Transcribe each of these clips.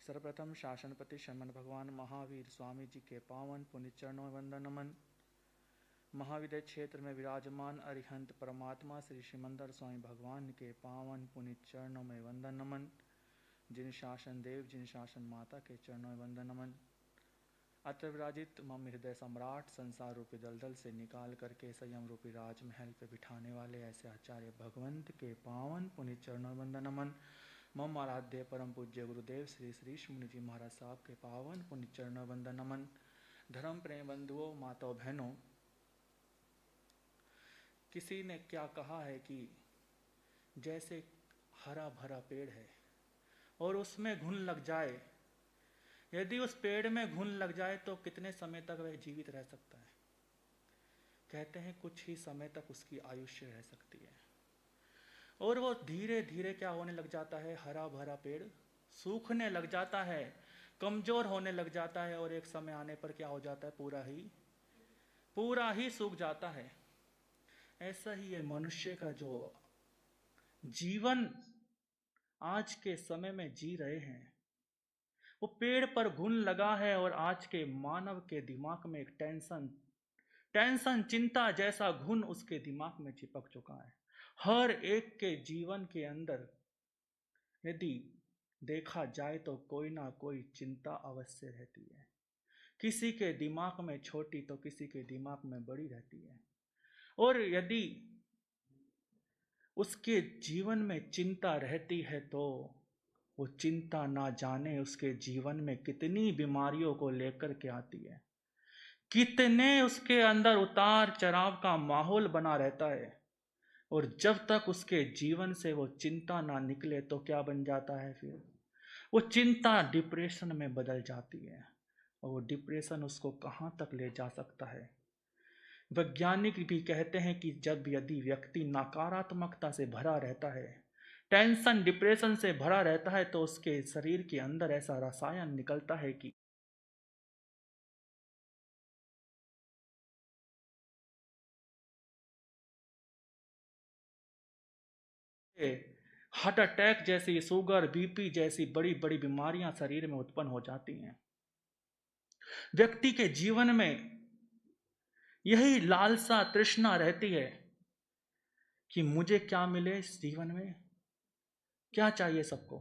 सर्वप्रथम शासनपति शमन भगवान महावीर स्वामी जी के पावन पुण्य चरणों में वंदन नमन। महाविद्य क्षेत्र में विराजमान अरिहंत परमात्मा श्री शिमंदर स्वामी भगवान के पावन पुण्य चरणों में वंदन नमन। जिन शासन देव जिन शासन माता के चरणों में वंदन नमन। अत्र विराजित मम हृदय सम्राट संसार रूपी दलदल से निकाल करके संयम रूपी राजमहल पे बिठाने वाले ऐसे आचार्य भगवंत के पावन पुण्य चरणों में वंदन नमन। मम आराध्य परम पूज्य गुरुदेव श्री श्रीश मुनि जी महाराज साहब के पावन पुण्य चरणों में वंदन नमन। धर्म प्रेम बंधुओं माताओं बहनों, किसी ने क्या कहा है कि जैसे हरा भरा पेड़ है और उसमें घुन लग जाए, यदि उस पेड़ में घुन लग जाए तो कितने समय तक वह जीवित रह सकता है? कहते हैं कुछ ही समय तक उसकी आयुष्य रह सकती है और वो धीरे धीरे क्या होने लग जाता है, हरा भरा पेड़ सूखने लग जाता है, कमजोर होने लग जाता है और एक समय आने पर क्या हो जाता है, पूरा ही सूख जाता है। ऐसा ही है मनुष्य का जो जीवन आज के समय में जी रहे हैं, वो पेड़ पर घुन लगा है और आज के मानव के दिमाग में एक टेंशन चिंता जैसा घुन उसके दिमाग में चिपक चुका है। हर एक के जीवन के अंदर यदि देखा जाए तो कोई ना कोई चिंता अवश्य रहती है। किसी के दिमाग में छोटी तो किसी के दिमाग में बड़ी रहती है। और यदि उसके जीवन में चिंता रहती है तो वो चिंता ना जाने उसके जीवन में कितनी बीमारियों को लेकर के आती है, कितने उसके अंदर उतार चढ़ाव का माहौल बना रहता है। और जब तक उसके जीवन से वो चिंता ना निकले तो क्या बन जाता है, फिर वो चिंता डिप्रेशन में बदल जाती है। और वो डिप्रेशन उसको कहाँ तक ले जा सकता है? वैज्ञानिक भी कहते हैं कि जब यदि व्यक्ति नकारात्मकता से भरा रहता है, टेंशन डिप्रेशन से भरा रहता है, तो उसके शरीर के अंदर ऐसा रसायन निकलता है कि हार्ट अटैक जैसी, शुगर बीपी जैसी बड़ी बड़ी बीमारियां शरीर में उत्पन्न हो जाती हैं। व्यक्ति के जीवन में यही लालसा तृष्णा रहती है कि मुझे क्या मिले इस जीवन में। क्या चाहिए सबको?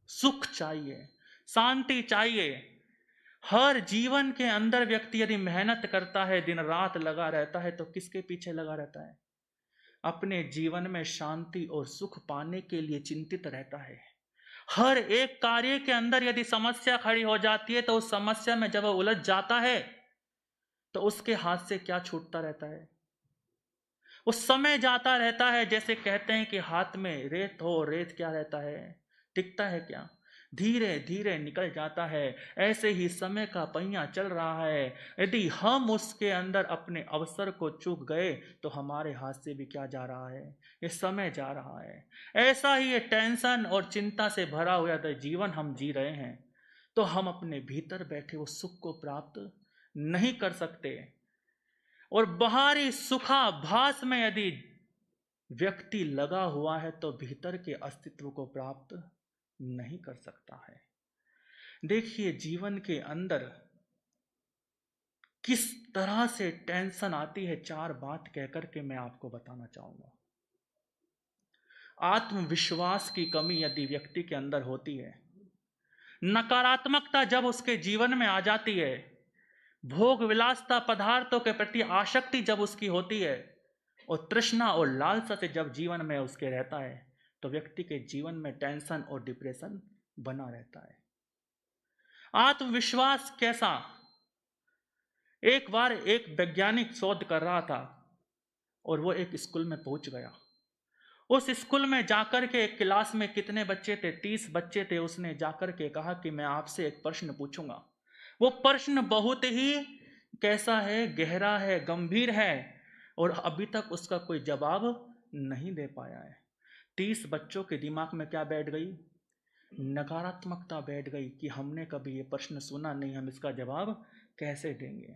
सुख चाहिए, शांति चाहिए। हर जीवन के अंदर व्यक्ति यदि मेहनत करता है, दिन रात लगा रहता है, तो किसके पीछे लगा रहता है? अपने जीवन में शांति और सुख पाने के लिए चिंतित रहता है। हर एक कार्य के अंदर यदि समस्या खड़ी हो जाती है तो उस समस्या में जब वह उलझ जाता है तो उसके हाथ से क्या छूटता रहता है? उस समय जाता रहता है। जैसे कहते हैं कि हाथ में रेत हो, रेत क्या रहता है, टिकता है क्या? धीरे धीरे निकल जाता है। ऐसे ही समय का पहिया चल रहा है। यदि हम उसके अंदर अपने अवसर को चूक गए तो हमारे हाथ से भी क्या जा रहा है, ये समय जा रहा है। ऐसा ही ये टेंशन और चिंता से भरा हुआ तो जीवन हम जी रहे हैं, तो हम अपने भीतर बैठे उस सुख को प्राप्त नहीं कर सकते। और बाहरी सुखाभास में यदि व्यक्ति लगा हुआ है तो भीतर के अस्तित्व को प्राप्त नहीं कर सकता है। देखिए जीवन के अंदर किस तरह से टेंशन आती है, चार बात कहकर के मैं आपको बताना चाहूंगा। आत्मविश्वास की कमी यदि व्यक्ति के अंदर होती है, नकारात्मकता जब उसके जीवन में आ जाती है, भोग विलासता पदार्थों के प्रति आसक्ति जब उसकी होती है और तृष्णा और लालसा से जब जीवन में उसके रहता है, तो व्यक्ति के जीवन में टेंशन और डिप्रेशन बना रहता है। आत्मविश्वास कैसा? एक बार एक वैज्ञानिक शोध कर रहा था और वो एक स्कूल में पहुंच गया। उस स्कूल में जाकर के एक क्लास में कितने बच्चे थे? 30 बच्चे थे। उसने जाकर के कहा कि मैं आपसे एक प्रश्न पूछूंगा। वो प्रश्न बहुत ही कैसा है, गहरा है, गंभीर है और अभी तक उसका कोई जवाब नहीं दे पाया है। 30 बच्चों के दिमाग में क्या बैठ गई? नकारात्मकता बैठ गई कि हमने कभी ये प्रश्न सुना नहीं, हम इसका जवाब कैसे देंगे।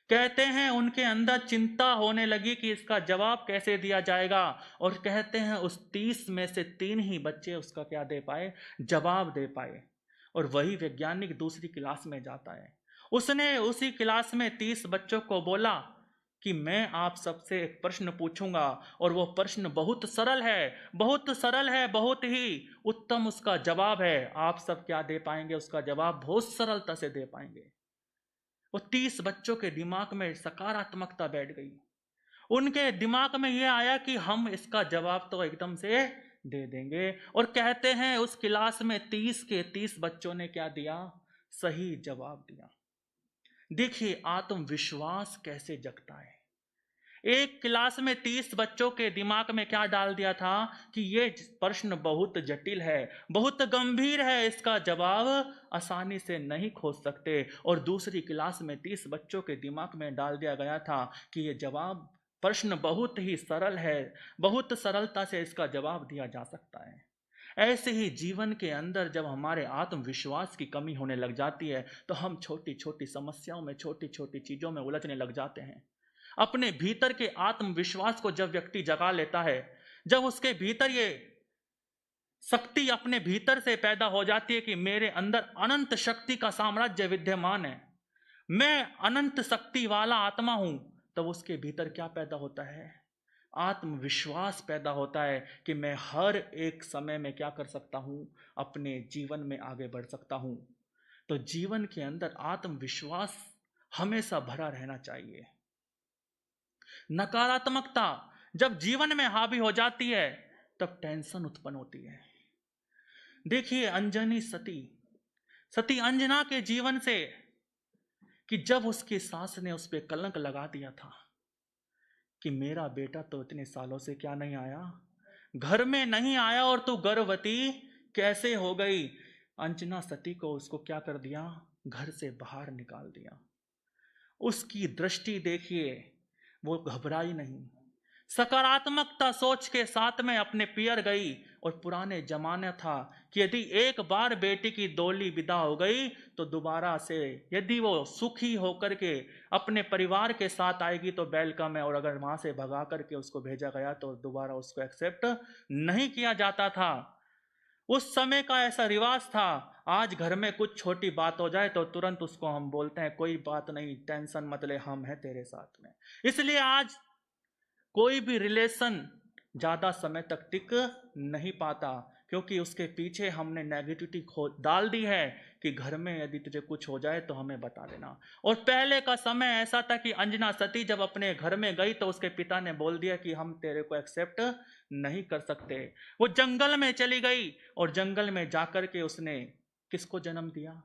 कहते हैं उनके अंदर चिंता होने लगी कि इसका जवाब कैसे दिया जाएगा। और कहते हैं उस 30 में से 3 ही बच्चे उसका क्या दे पाए, जवाब दे पाए। और वही वैज्ञानिक दूसरी क्लास में जाता है। उसने उसी क्लास में 30 बच्चों को बोला कि मैं आप सबसे एक प्रश्न पूछूंगा और वो प्रश्न बहुत सरल है, बहुत सरल है, बहुत ही उत्तम उसका जवाब है। आप सब क्या दे पाएंगे? उसका जवाब बहुत सरलता से दे पाएंगे। वो 30 बच्चों के दिमाग में सकारात्मकता बैठ गई। उनके दिमाग में यह आया कि हम इसका जवाब तो एकदम से दे देंगे। और कहते हैं उस क्लास में 30 के 30 बच्चों ने क्या दिया? सही जवाब दिया। देखिए आत्मविश्वास कैसे जगता है। एक क्लास में 30 बच्चों के दिमाग में क्या डाल दिया था कि ये प्रश्न बहुत जटिल है, बहुत गंभीर है, इसका जवाब आसानी से नहीं खोज सकते। और दूसरी क्लास में 30 बच्चों के दिमाग में डाल दिया गया था कि ये जवाब प्रश्न बहुत ही सरल है, बहुत सरलता से इसका जवाब दिया जा सकता है। ऐसे ही जीवन के अंदर जब हमारे आत्मविश्वास की कमी होने लग जाती है तो हम छोटी छोटी समस्याओं में, छोटी छोटी चीजों में उलझने लग जाते हैं। अपने भीतर के आत्मविश्वास को जब व्यक्ति जगा लेता है, जब उसके भीतर ये शक्ति अपने भीतर से पैदा हो जाती है कि मेरे अंदर अनंत शक्ति का साम्राज्य विद्यमान है, मैं अनंत शक्ति वाला आत्मा हूं, तब उसके भीतर क्या पैदा होता है? आत्मविश्वास पैदा होता है कि मैं हर एक समय में क्या कर सकता हूं? अपने जीवन में आगे बढ़ सकता हूं। तो जीवन के अंदर आत्मविश्वास हमेशा भरा रहना चाहिए। नकारात्मकता जब जीवन में हावी हो जाती है तब टेंशन उत्पन्न होती है। देखिए अंजनी सती अंजना के जीवन से कि जब उसकी सास ने उस पर कलंक लगा दिया था कि मेरा बेटा तो इतने सालों से क्या नहीं आया, घर में नहीं आया और तू गर्भवती कैसे हो गई। अंजना सती को उसको क्या कर दिया? घर से बाहर निकाल दिया। उसकी दृष्टि देखिए, वो घबराई नहीं, सकारात्मकता सोच के साथ में अपने पियर गई। और पुराने जमाना था कि यदि एक बार बेटी की डोली विदा हो गई तो दोबारा से यदि वो सुखी होकर के अपने परिवार के साथ आएगी तो वेलकम है, और अगर वहां से भगा करके उसको भेजा गया तो दोबारा उसको एक्सेप्ट नहीं किया जाता था। उस समय का ऐसा रिवाज था। आज घर में कुछ छोटी बात हो जाए तो तुरंत उसको हम बोलते हैं कोई बात नहीं, टेंशन मत ले, हम हैं तेरे साथ में। इसलिए आज कोई भी रिलेशन ज्यादा समय तक टिक नहीं पाता, क्योंकि उसके पीछे हमने नेगेटिविटी डाल दी है कि घर में यदि तुझे कुछ हो जाए तो हमें बता देना। और पहले का समय ऐसा था कि अंजना सती जब अपने घर में गई तो उसके पिता ने बोल दिया कि हम तेरे को एक्सेप्ट नहीं कर सकते। वो जंगल में चली गई और जंगल में जाकर के उसने किसको जन्म दिया?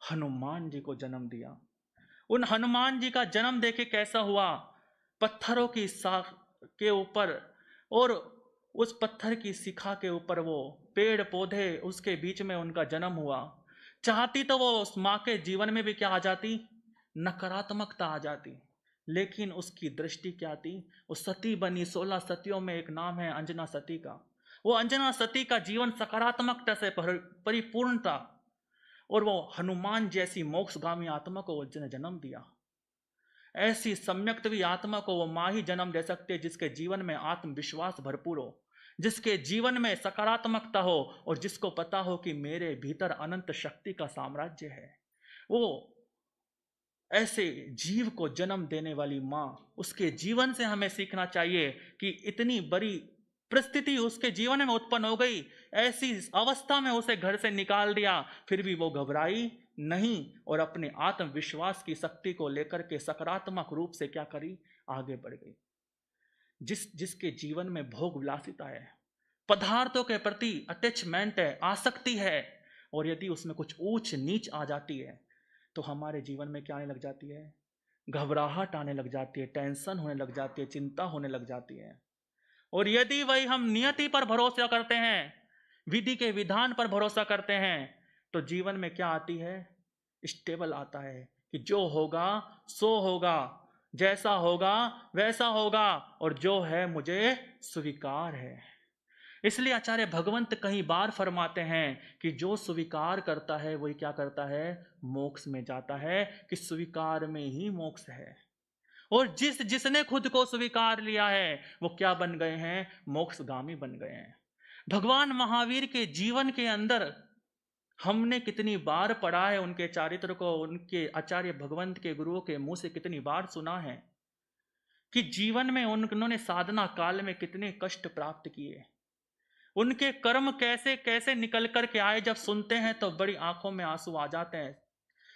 हनुमान जी को जन्म दिया। उन हनुमान जी का जन्म देखे कैसा हुआ? पत्थरों की शाख के ऊपर और उस पत्थर की शिखा के ऊपर वो पेड़ पौधे, उसके बीच में उनका जन्म हुआ। चाहती तो वो उस माँ के जीवन में भी क्या आ जाती? नकारात्मकता आ जाती, लेकिन उसकी दृष्टि क्या थी? वो सती बनी। 16 सतियों में एक नाम है अंजना सती का। वो अंजना सती का जीवन सकारात्मकता से परिपूर्ण था और वो हनुमान जैसी मोक्षगामी आत्मा को वो जन्म दिया। ऐसी सम्यक्तवी आत्मा को वो माँ ही जन्म दे सकते जिसके जीवन में आत्मविश्वास भरपूर हो, जिसके जीवन में सकारात्मकता हो और जिसको पता हो कि मेरे भीतर अनंत शक्ति का साम्राज्य है। वो ऐसे जीव को जन्म देने वाली माँ, उसके जीवन से हमें सीखना चाहिए कि इतनी बड़ी परिस्थिति उसके जीवन में उत्पन्न हो गई, ऐसी अवस्था में उसे घर से निकाल दिया, फिर भी वो घबराई नहीं और अपने आत्मविश्वास की शक्ति को लेकर के सकारात्मक रूप से क्या करी? आगे बढ़ गई। जिसके जीवन में भोग विलासिता है, पदार्थों के प्रति अटैचमेंट है, आसक्ति है, और यदि उसमें कुछ ऊंच नीच आ जाती है तो हमारे जीवन में क्या आने लग जाती है? घबराहट आने लग जाती है, टेंशन होने लग जाती है, चिंता होने लग जाती है। और यदि वही हम नियति पर भरोसा करते हैं, विधि के विधान पर भरोसा करते हैं, तो जीवन में क्या आती है? स्टेबल आता है कि जो होगा सो होगा, जैसा होगा वैसा होगा, और जो है मुझे स्वीकार है। इसलिए आचार्य भगवंत कई बार फरमाते हैं कि जो स्वीकार करता है वही क्या करता है? मोक्ष में जाता है, कि स्वीकार में ही मोक्ष है। और जिसने खुद को स्वीकार लिया है वो क्या बन गए हैं? मोक्षगामी बन गए हैं। भगवान महावीर के जीवन के अंदर हमने कितनी बार पढ़ा है उनके चारित्र को, उनके आचार्य भगवंत के गुरुओं के मुंह से कितनी बार सुना है कि जीवन में उन्होंने साधना काल में कितने कष्ट प्राप्त किए, उनके कर्म कैसे कैसे निकल कर के आए। जब सुनते हैं तो बड़ी आंखों में आंसू आ जाते हैं।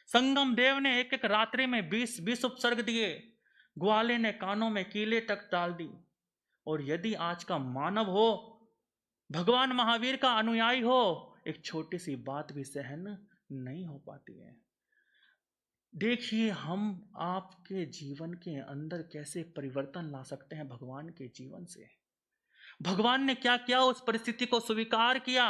संगम देव ने एक एक रात्रि में 20 उपसर्ग दिए, ग्वाले ने कानों में कीले तक डाल दी। और यदि आज का मानव हो, भगवान महावीर का अनुयायी हो, एक छोटी सी बात भी सहन नहीं हो पाती है। देखिए हम आपके जीवन के अंदर कैसे परिवर्तन ला सकते हैं भगवान के जीवन से। भगवान ने क्या किया, उस परिस्थिति को स्वीकार किया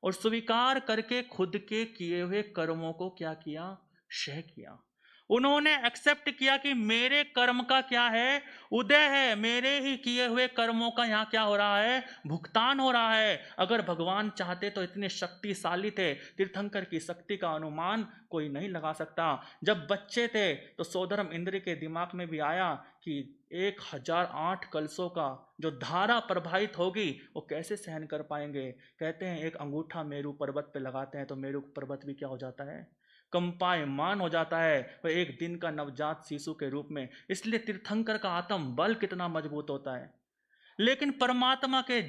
और स्वीकार करके खुद के किए हुए कर्मों को क्या किया, क्षय किया। उन्होंने एक्सेप्ट किया कि मेरे कर्म का क्या है, उदय है, मेरे ही किए हुए कर्मों का यहाँ क्या हो रहा है, भुगतान हो रहा है। अगर भगवान चाहते तो इतने शक्तिशाली थे, तीर्थंकर की शक्ति का अनुमान कोई नहीं लगा सकता। जब बच्चे थे तो सोदरम इंद्र के दिमाग में भी आया कि 1008 कलशों का जो धारा प्रवाहित होगी वो कैसे सहन कर पाएंगे। कहते हैं एक अंगूठा मेरू पर्वत पे लगाते हैं तो मेरू पर्वत भी क्या हो जाता है, कंपायमान हो जाता है, वह एक दिन का नवजात शिशु के रूप में। इसलिए तीर्थंकर का आत्म बल कितना मजबूत होता है। लेकिन परमात्मा के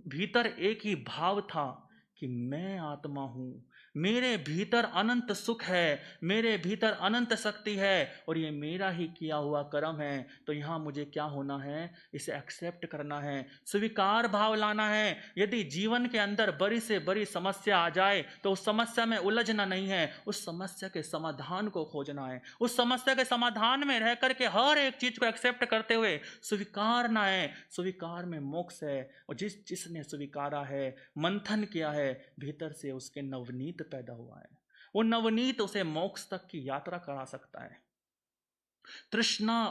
भीतर एक ही भाव था कि मैं आत्मा हूं, मेरे भीतर अनंत सुख है, मेरे भीतर अनंत शक्ति है और ये मेरा ही किया हुआ कर्म है। तो यहाँ मुझे क्या होना है, इसे एक्सेप्ट करना है, स्वीकार भाव लाना है। यदि जीवन के अंदर बड़ी से बड़ी समस्या आ जाए तो उस समस्या में उलझना नहीं है, उस समस्या के समाधान को खोजना है। उस समस्या के समाधान में रह करके हर एक चीज को एक्सेप्ट करते हुए स्वीकारना है। स्वीकार में मोक्ष है और जिसने स्वीकारा है, मंथन किया है, भीतर से उसके नवनीत पैदा हुआ है। वो नवनीत उसे मोक्ष तक की यात्रा करा सकता है। तृष्णा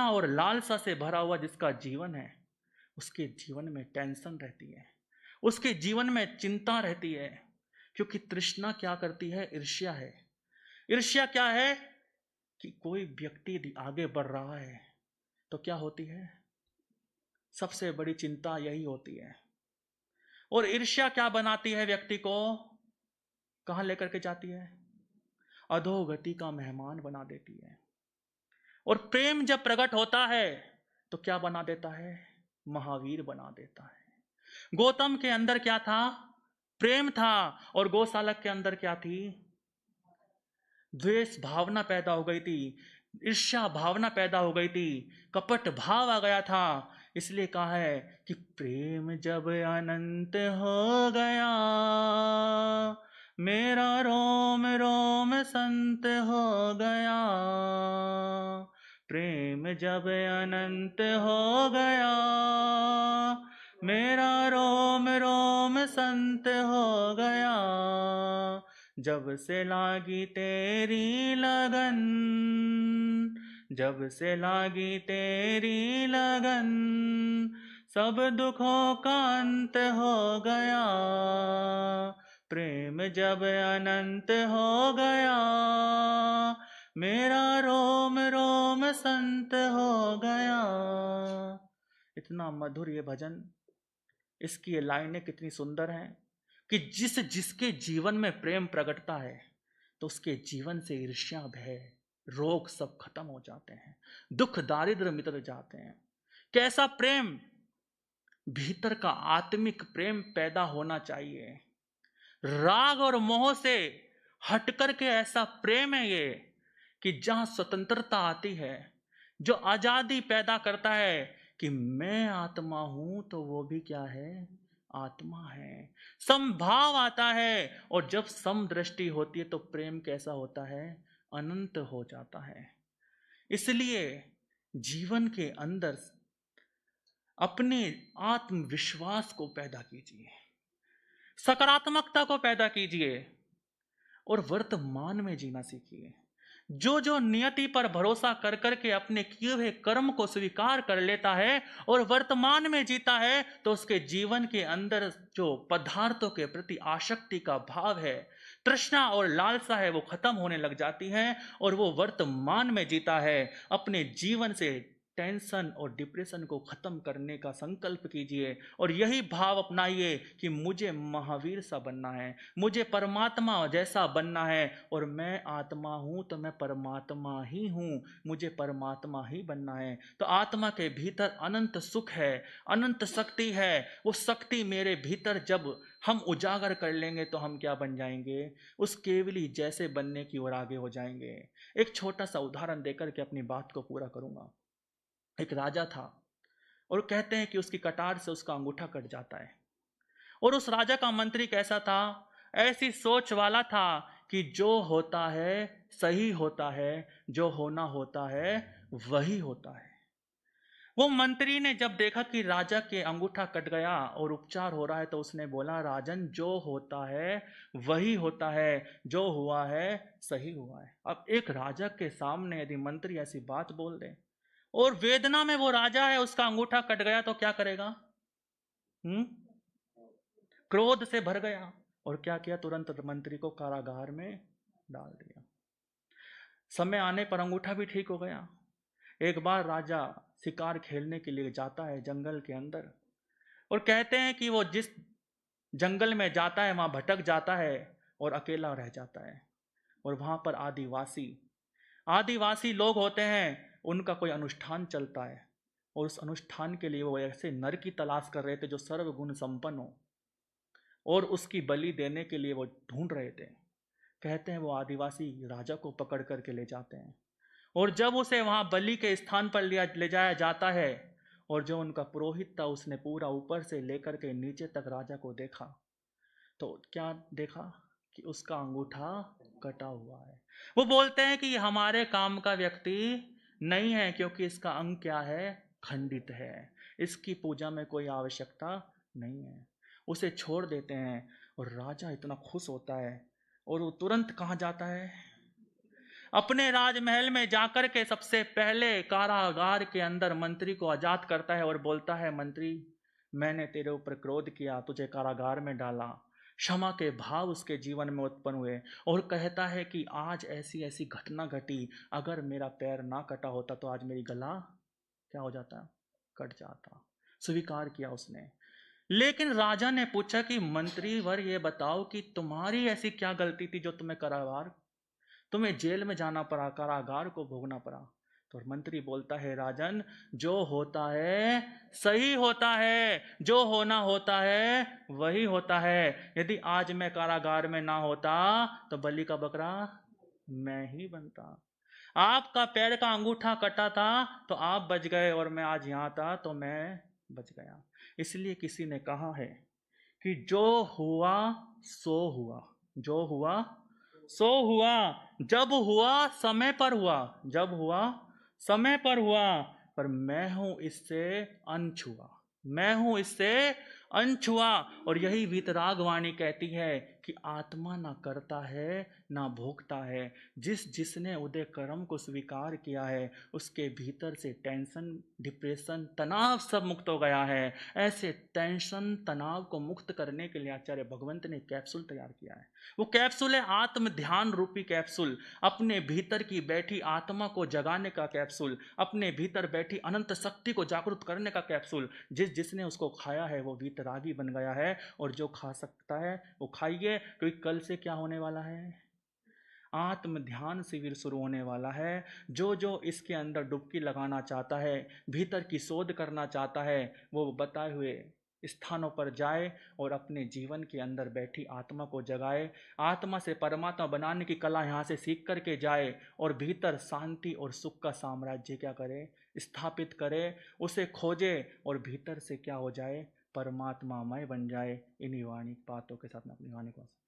और लालसा से भरा हुआ जिसका जीवन है, उसके जीवन में टेंशन रहती है, उसके जीवन में चिंता रहती है। क्योंकि तृष्णा क्या करती है, ईर्ष्या है। ईर्ष्या क्या है कि कोई व्यक्ति यदि आगे बढ़ रहा है तो क्या होती है, सबसे बड़ी चिंता यही होती है। और ईर्ष्या क्या बनाती है, व्यक्ति को कहां लेकर के जाती है, अधोगति का मेहमान बना देती है। और प्रेम जब प्रकट होता है तो क्या बना देता है, महावीर बना देता है। गौतम के अंदर क्या था, प्रेम था, और गौशालक के अंदर क्या थी, द्वेष भावना पैदा हो गई थी, ईर्ष्या भावना पैदा हो गई थी, कपट भाव आ गया था। इसलिए कहा है कि प्रेम जब अनंत हो गया, मेरा रोम रोम संत हो गया। प्रेम जब अनंत हो गया, मेरा रोम रोम संत हो गया। जब से लागी तेरी लगन, जब से लागी तेरी लगन, सब दुखों का अंत हो गया। प्रेम जब अनंत हो गया, मेरा रोम रोम संत हो गया। इतना मधुर ये भजन, इसकी ये लाइनें कितनी सुंदर हैं कि जिसके जीवन में प्रेम प्रकटता है तो उसके जीवन से ईर्ष्या भय रोग सब खत्म हो जाते हैं, दुख दारिद्र मिट जाते हैं। कैसा प्रेम, भीतर का आत्मिक प्रेम पैदा होना चाहिए। राग और मोह से हट करके ऐसा प्रेम है ये कि जहां स्वतंत्रता आती है, जो आजादी पैदा करता है कि मैं आत्मा हूं तो वो भी क्या है, आत्मा है। समभाव आता है और जब समदृष्टि होती है तो प्रेम कैसा होता है, अनंत हो जाता है। इसलिए जीवन के अंदर अपने आत्मविश्वास को पैदा कीजिए, सकारात्मकता को पैदा कीजिए और वर्तमान में जीना सीखिए। जो नियति पर भरोसा कर करके अपने किए हुए कर्म को स्वीकार कर लेता है और वर्तमान में जीता है तो उसके जीवन के अंदर जो पदार्थों के प्रति आसक्ति का भाव है, तृष्णा और लालसा है, वो खत्म होने लग जाती है और वो वर्तमान में जीता है। अपने जीवन से टेंशन और डिप्रेशन को खत्म करने का संकल्प कीजिए और यही भाव अपनाइए कि मुझे महावीर सा बनना है, मुझे परमात्मा जैसा बनना है, और मैं आत्मा हूं तो मैं परमात्मा ही हूं, मुझे परमात्मा ही बनना है। तो आत्मा के भीतर अनंत सुख है, अनंत शक्ति है। वो शक्ति मेरे भीतर जब हम उजागर कर लेंगे तो हम क्या बन जाएंगे? उस केवली जैसे बनने की ओर आगे हो जाएंगे। एक छोटा सा उदाहरण देकर के अपनी बात को पूरा करूंगा। एक राजा था और कहते हैं कि उसकी कटार से उसका अंगूठा कट जाता है, और उस राजा का मंत्री कैसा था? ऐसी सोच वाला था कि जो होता है सही होता है, जो होना होता है वही होता है। वो मंत्री ने जब देखा कि राजा के अंगूठा कट गया और उपचार हो रहा है, तो उसने बोला, राजन जो होता है वही होता है, जो हुआ है सही हुआ है। अब एक राजा के सामने यदि मंत्री ऐसी बात बोल दे और वेदना में वो राजा है, उसका अंगूठा कट गया, तो क्या करेगा? क्रोध से भर गया और क्या किया? तुरंत मंत्री को कारागार में डाल दिया। समय आने पर अंगूठा भी ठीक हो गया। एक बार राजा शिकार खेलने के लिए जाता है जंगल के अंदर, और कहते हैं कि वो जिस जंगल में जाता है वहां भटक जाता है और अकेला रह जाता है। और वहां पर आदिवासी आदिवासी लोग होते हैं, उनका कोई अनुष्ठान चलता है, और उस अनुष्ठान के लिए वो ऐसे नर की तलाश कर रहे थे जो सर्वगुण संपन्न हो, और उसकी बलि देने के लिए वो ढूंढ रहे थे। कहते हैं वो आदिवासी राजा को पकड़ करके ले जाते हैं, और जब उसे वहां बलि के स्थान पर ले जाया जाता है, और जो उनका पुरोहित था उसने पूरा ऊपर से लेकर के नीचे तक राजा को देखा, तो क्या देखा? कि उसका अंगूठा कटा हुआ है। वो बोलते हैं कि ये हमारे काम का व्यक्ति नहीं है, क्योंकि इसका अंग क्या है? खंडित है, इसकी पूजा में कोई आवश्यकता नहीं है। उसे छोड़ देते हैं, और राजा इतना खुश होता है, और वो तुरंत कहाँ जाता है? अपने राजमहल में जाकर के सबसे पहले कारागार के अंदर मंत्री को आजाद करता है और बोलता है, मंत्री मैंने तेरे ऊपर क्रोध किया, तुझे कारागार में डाला। क्षमा के भाव उसके जीवन में उत्पन्न हुए, और कहता है कि आज ऐसी ऐसी घटना घटी, अगर मेरा पैर ना कटा होता तो आज मेरी गला क्या हो जाता? कट जाता। स्वीकार किया उसने। लेकिन राजा ने पूछा कि मंत्री वर ये बताओ कि तुम्हारी ऐसी क्या गलती थी जो तुम्हें जेल में जाना पड़ा, कारागार को भोगना पड़ा? तो मंत्री बोलता है, राजन जो होता है सही होता है, जो होना होता है वही होता है। यदि आज मैं कारागार में ना होता तो बलि का बकरा मैं ही बनता। आपका पैर का अंगूठा कटा था तो आप बच गए, और मैं आज यहां था तो मैं बच गया। इसलिए किसी ने कहा है कि जो हुआ सो हुआ, जो हुआ सो हुआ, जब हुआ समय पर हुआ, जब हुआ समय पर हुआ, पर मैं हूं इससे अनछुआ, मैं हूं इससे अनछुआ। और यही वीतराग वाणी कहती है कि आत्मा ना करता है ना भोगता है। जिसने उदय कर्म को स्वीकार किया है उसके भीतर से टेंशन, डिप्रेशन, तनाव सब मुक्त हो गया है। ऐसे टेंशन तनाव को मुक्त करने के लिए आचार्य भगवंत ने कैप्सूल तैयार किया है। वो कैप्सूल है आत्म ध्यान रूपी कैप्सूल, अपने भीतर की बैठी आत्मा को जगाने का कैप्सूल, अपने भीतर बैठी अनंत शक्ति को जागृत करने का कैप्सूल। जिसने उसको खाया है वो वीतरागी बन गया है, और जो खा सकता है वो खाइए, क्योंकि कल से क्या होने वाला है? आत्म ध्यान शिविर शुरू होने वाला है। जो जो इसके अंदर डुबकी लगाना चाहता है, भीतर की शोध करना चाहता है, वो बताए हुए स्थानों पर जाए और अपने जीवन के अंदर बैठी आत्मा को जगाए, आत्मा से परमात्मा बनाने की कला यहाँ से सीख करके जाए, और भीतर शांति और सुख का साम्राज्य क्या करे? स्थापित करे, उसे खोजे, और भीतर से क्या हो जाए? परमात्मामय बन जाए। इन्हीं वाणी बातों के साथ में अपनी वाणी को